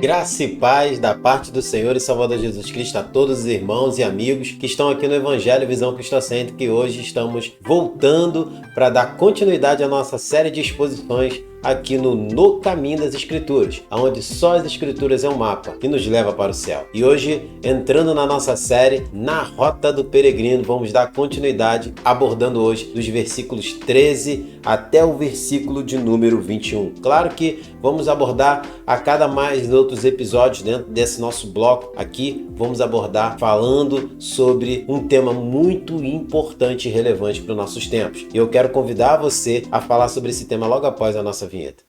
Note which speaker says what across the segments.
Speaker 1: Graça e paz da parte do Senhor e Salvador Jesus Cristo a todos os irmãos e amigos que estão aqui no Evangelho Visão Cristocêntrica, que hoje estamos voltando para dar continuidade à nossa série de exposições aqui no Caminho das Escrituras, onde só as Escrituras é um mapa que nos leva para o céu. E hoje, entrando na nossa série Na Rota do Peregrino, vamos dar continuidade abordando hoje dos versículos 13 até o versículo de número 21. Claro que vamos abordar a cada mais outros episódios dentro desse nosso bloco aqui, vamos abordar falando sobre um tema muito importante e relevante para os nossos tempos. E eu quero convidar você a falar sobre esse tema logo após a nossa vinheta.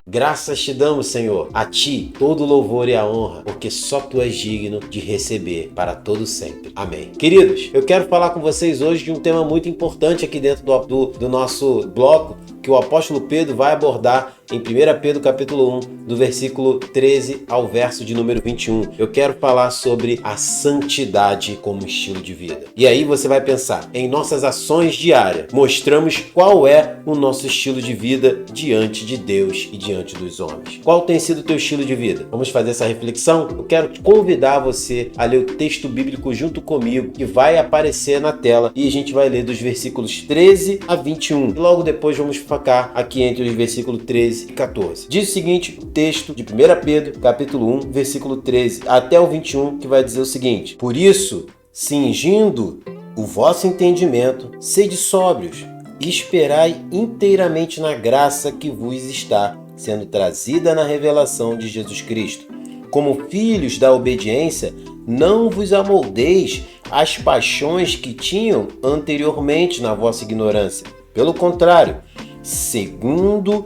Speaker 1: Graças te damos, Senhor, a ti todo o louvor e a honra, porque só tu és digno de receber para todo sempre. Amém. Queridos, eu quero falar com vocês hoje de um tema muito importante aqui dentro do nosso bloco, que o apóstolo Pedro vai abordar em 1 Pedro capítulo 1, do versículo 13 ao verso de número 21. Eu quero falar sobre a santidade como estilo de vida. E aí você vai pensar, em nossas ações diárias, mostramos qual é o nosso estilo de vida diante de Deus e diante dos homens. Qual tem sido o teu estilo de vida? Vamos fazer essa reflexão? Eu quero convidar você a ler o texto bíblico junto comigo, que vai aparecer na tela, e a gente vai ler dos versículos 13 a 21. E logo depois vamos focar aqui entre os versículos 13 e 14. Diz o seguinte, o texto de 1 Pedro, capítulo 1, versículo 13 até o 21, que vai dizer o seguinte: Por isso, cingindo o vosso entendimento, sede sóbrios, e esperai inteiramente na graça que vos está sendo trazida na revelação de Jesus Cristo. Como filhos da obediência, não vos amoldeis às paixões que tinham anteriormente na vossa ignorância. Pelo contrário, segundo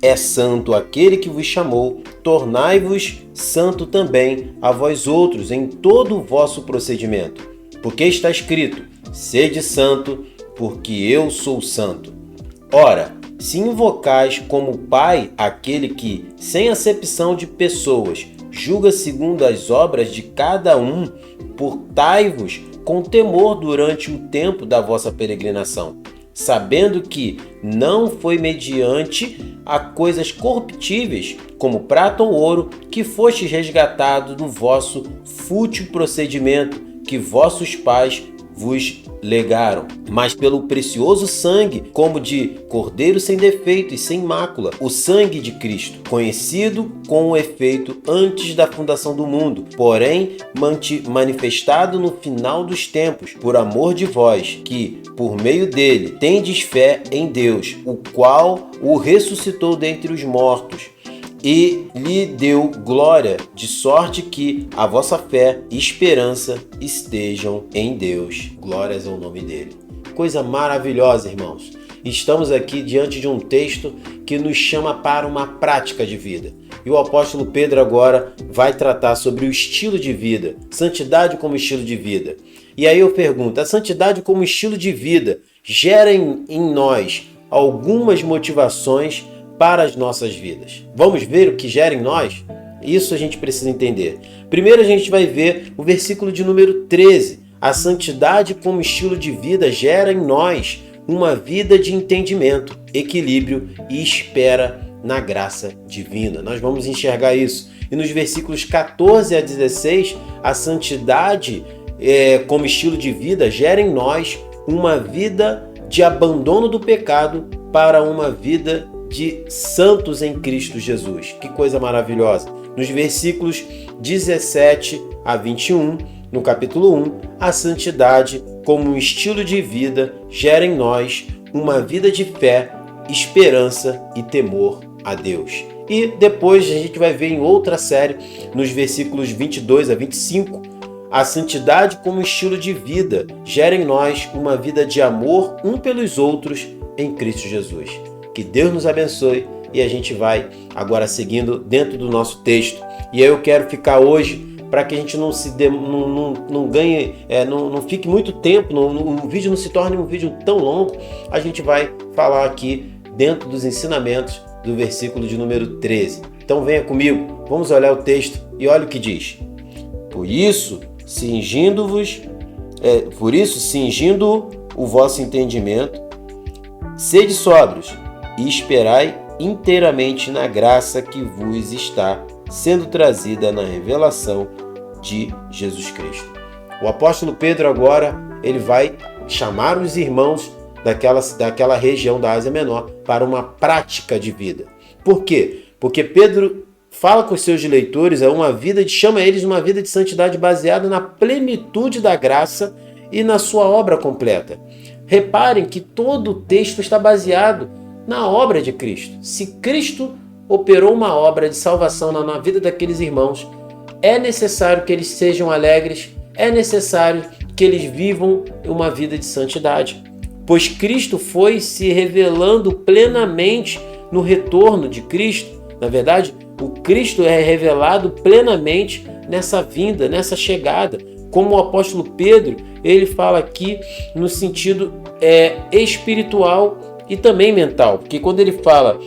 Speaker 1: é santo aquele que vos chamou, tornai-vos santo também a vós outros em todo o vosso procedimento. Porque está escrito, sede santo, porque eu sou santo. Ora, se invocais como Pai aquele que, sem acepção de pessoas, julga segundo as obras de cada um, portai-vos com temor durante o tempo da vossa peregrinação, sabendo que não foi mediante a coisas corruptíveis, como prata ou ouro, que fostes resgatados do vosso fútil procedimento que vossos pais vos legaram, mas pelo precioso sangue, como de cordeiro sem defeito e sem mácula, o sangue de Cristo, conhecido com o efeito antes da fundação do mundo, porém manifestado no final dos tempos, por amor de vós, que, por meio dele, tendes fé em Deus, o qual o ressuscitou dentre os mortos, e lhe deu glória, de sorte que a vossa fé e esperança estejam em Deus. Glórias ao nome dele. Coisa maravilhosa, irmãos. Estamos aqui diante de um texto que nos chama para uma prática de vida. E o apóstolo Pedro agora vai tratar sobre o estilo de vida, santidade como estilo de vida. E aí eu pergunto, a santidade como estilo de vida gera em nós algumas motivações para as nossas vidas. Vamos ver o que gera em nós? Isso a gente precisa entender. Primeiro a gente vai ver o versículo de número 13. A santidade como estilo de vida gera em nós uma vida de entendimento, equilíbrio e espera na graça divina. Nós vamos enxergar isso. E nos versículos 14 a 16, a santidade como estilo de vida gera em nós uma vida de abandono do pecado para uma vida de santos em Cristo Jesus. Que coisa maravilhosa! Nos versículos 17 a 21, no capítulo 1, a santidade como um estilo de vida gera em nós uma vida de fé, esperança e temor a Deus. E depois a gente vai ver em outra série, nos versículos 22 a 25, a santidade como estilo de vida gera em nós uma vida de amor um pelos outros em Cristo Jesus. Que Deus nos abençoe e a gente vai agora seguindo dentro do nosso texto. E aí eu quero ficar hoje para que a gente não fique muito tempo, o vídeo não se torne um vídeo tão longo. A gente vai falar aqui dentro dos ensinamentos do versículo de número 13. Então venha comigo, vamos olhar o texto e olha o que diz. Por isso, cingindo-vos Por isso, cingindo o vosso entendimento, sede sóbrios e esperai inteiramente na graça que vos está sendo trazida na revelação de Jesus Cristo. O apóstolo Pedro agora, ele vai chamar os irmãos daquela região da Ásia Menor para uma prática de vida. Por quê? Porque Pedro fala com os seus leitores, chama eles uma vida de santidade baseada na plenitude da graça e na sua obra completa. Reparem que todo o texto está baseado na obra de Cristo. Se Cristo operou uma obra de salvação na vida daqueles irmãos, é necessário que eles sejam alegres, é necessário que eles vivam uma vida de santidade, pois Cristo foi se revelando plenamente no retorno de Cristo. Na verdade, o Cristo é revelado plenamente nessa vinda, nessa chegada. Como o apóstolo Pedro, ele fala aqui no sentido espiritual e também mental, porque quando ele fala,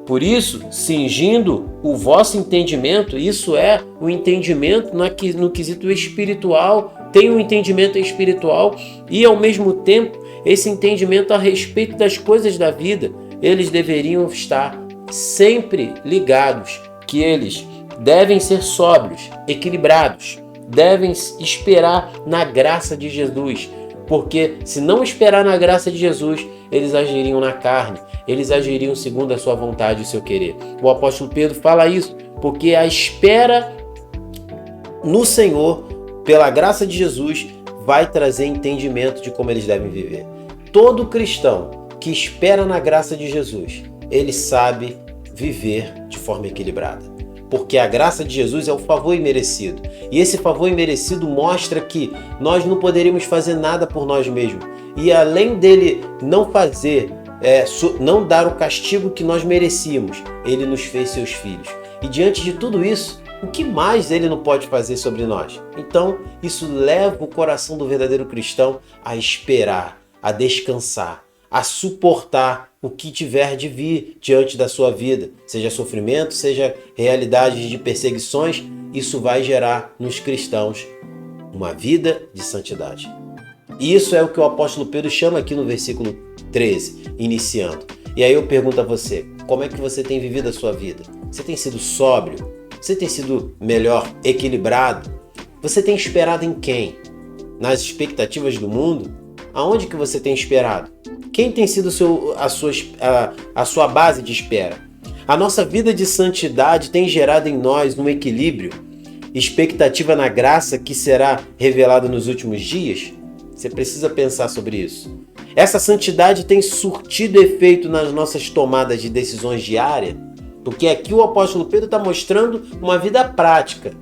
Speaker 1: por isso, cingindo o vosso entendimento, isso é o entendimento no quesito espiritual, tem um entendimento espiritual e, ao mesmo tempo, esse entendimento a respeito das coisas da vida. Eles deveriam estar sempre ligados, que eles devem ser sóbrios, equilibrados, devem esperar na graça de Jesus, porque se não esperar na graça de Jesus, eles agiriam na carne, eles agiriam segundo a sua vontade e o seu querer. O apóstolo Pedro fala isso porque a espera no Senhor, pela graça de Jesus, vai trazer entendimento de como eles devem viver. Todo cristão que espera na graça de Jesus, ele sabe viver de forma equilibrada. Porque a graça de Jesus é o favor imerecido. E esse favor imerecido mostra que nós não poderíamos fazer nada por nós mesmos. E além dele não fazer, não dar o castigo que nós merecíamos, ele nos fez seus filhos. E diante de tudo isso, o que mais ele não pode fazer sobre nós? Então, isso leva o coração do verdadeiro cristão a esperar, a descansar, a suportar o que tiver de vir diante da sua vida, seja sofrimento, seja realidades de perseguições. Isso vai gerar nos cristãos uma vida de santidade. E isso é o que o apóstolo Pedro chama aqui no versículo 13, iniciando. E aí eu pergunto a você, como é que você tem vivido a sua vida? Você tem sido sóbrio? Você tem sido melhor equilibrado? Você tem esperado em quem? Nas expectativas do mundo? Aonde que você tem esperado? Quem tem sido a sua base de espera? A nossa vida de santidade tem gerado em nós um equilíbrio, expectativa na graça que será revelada nos últimos dias? Você precisa pensar sobre isso. Essa santidade tem surtido efeito nas nossas tomadas de decisões diárias? Porque aqui o apóstolo Pedro está mostrando uma vida prática,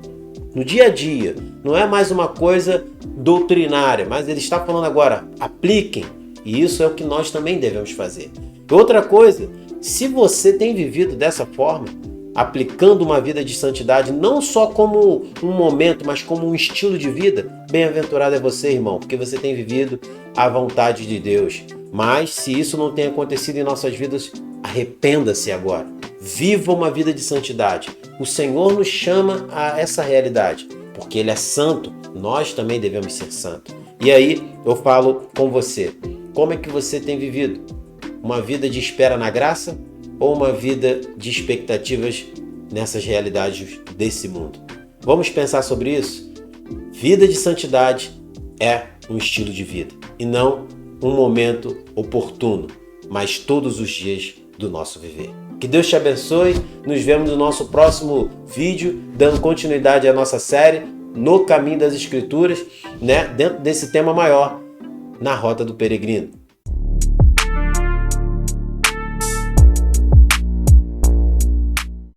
Speaker 1: no dia a dia. Não é mais uma coisa doutrinária, mas ele está falando agora, apliquem. E isso é o que nós também devemos fazer. Outra coisa, se você tem vivido dessa forma, aplicando uma vida de santidade, não só como um momento, mas como um estilo de vida, bem-aventurado é você, irmão, porque você tem vivido a vontade de Deus. Mas se isso não tem acontecido em nossas vidas, arrependa-se agora. Viva uma vida de santidade. O Senhor nos chama a essa realidade, porque Ele é santo, nós também devemos ser santos. E aí eu falo com você, como é que você tem vivido? Uma vida de espera na graça ou uma vida de expectativas nessas realidades desse mundo? Vamos pensar sobre isso? Vida de santidade é um estilo de vida e não um momento oportuno, mas todos os dias do nosso viver. Que Deus te abençoe. Nos vemos no nosso próximo vídeo, dando continuidade à nossa série No Caminho das Escrituras, dentro desse tema maior, na Rota do Peregrino.